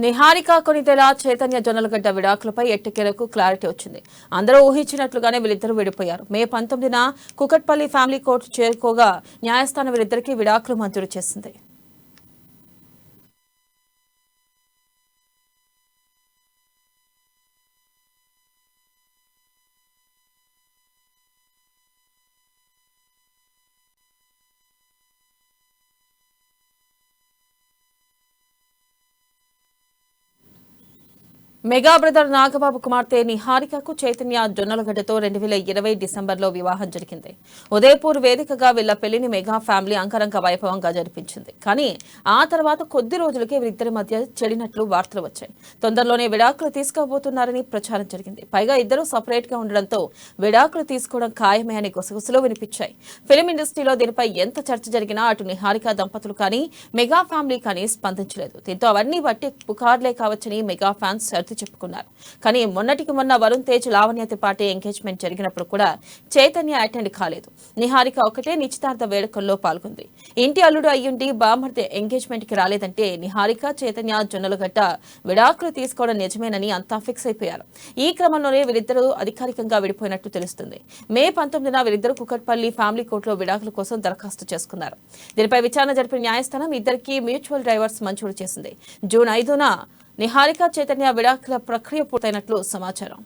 నిహారిక కొనితెల చైతన్య జొన్నలగడ్డ విడాకులపై ఎట్టకేలకు క్లారిటీ వచ్చింది. అందరూ ఊహించినట్లుగానే వీళ్ళిద్దరూ విడిపోయారు. మే 19న కుకట్పల్లి ఫ్యామిలీ కోర్టు చేరుకోగా న్యాయస్థానం వీరిద్దరికీ విడాకులు మంజూరు చేసింది. మెగా బ్రదర్ నాగబాబు కుమార్తె నిహారికకు చైతన్య జొన్నలగడ్డతో 2020 డిసెంబర్లో వివాహం జరిగింది. ఉదయపూర్ వేదికగా వీళ్ల పెళ్లిని మెగా ఫ్యామిలీ అంగరంగ వైభవంగా జరిపించింది. కానీ ఆ తర్వాత కొద్ది రోజులకే వీరిద్దరి మధ్య చెడినట్లు వార్తలు వచ్చాయి. తొందరలోనే విడాకులు తీసుకోబోతున్నారని ప్రచారం జరిగింది. పైగా ఇద్దరు సపరేట్ గా ఉండడంతో విడాకులు తీసుకోవడం ఖాయమే అని గుసగుసలు వినిపించాయి. ఫిలిం ఇండస్ట్రీలో దీనిపై ఎంత చర్చ జరిగినా అటు నిహారిక దంపతులు కానీ మెగా ఫ్యామిలీ కానీ స్పందించలేదు. దీంతో అవన్నీ బట్టి పుకార్లే కావచ్చని మెగా ఫ్యాన్స్ చెప్పుకున్నారు. కానీ మొన్నటికి మొన్న వరుణ్ తేజ్ లావణ్య త్రిపాఠి ఎంగేజ్మెంట్ జరిగినప్పుడు కూడా చైతన్య అటెండ్ కాలేదు. నిహారిక ఒకటే నిశ్చితార్థ వేడుకల్లో పాల్గొంది. ఇంటి అల్లుడు అయ్యుండి బామర్ది ఎంగేజ్మెంట్ కి రాలేదంటే నిహారిక చైతన్య జొన్నలగడ్డ విడాకులు తీసుకోవడం నిజమేనని అంతా ఫిక్స్ అయిపోయారు. ఈ క్రమంలోనే వీరిద్దరూ అధికారికంగా విడిపోయినట్టు తెలుస్తుంది. మే 19న వీరిద్దరూ కుకట్పల్లి ఫ్యామిలీ కోర్టులో విడాకుల కోసం దరఖాస్తు చేసుకున్నారు. దీనిపై విచారణ జరిపిన న్యాయస్థానం ఇద్దరికీ మ్యూచువల్ డైవర్స్ మంజూరు చేసింది. జూన్ 5న నిహారిక చైతన్య విడాకుల ప్రక్రియ పూర్తయినట్లు సమాచారం.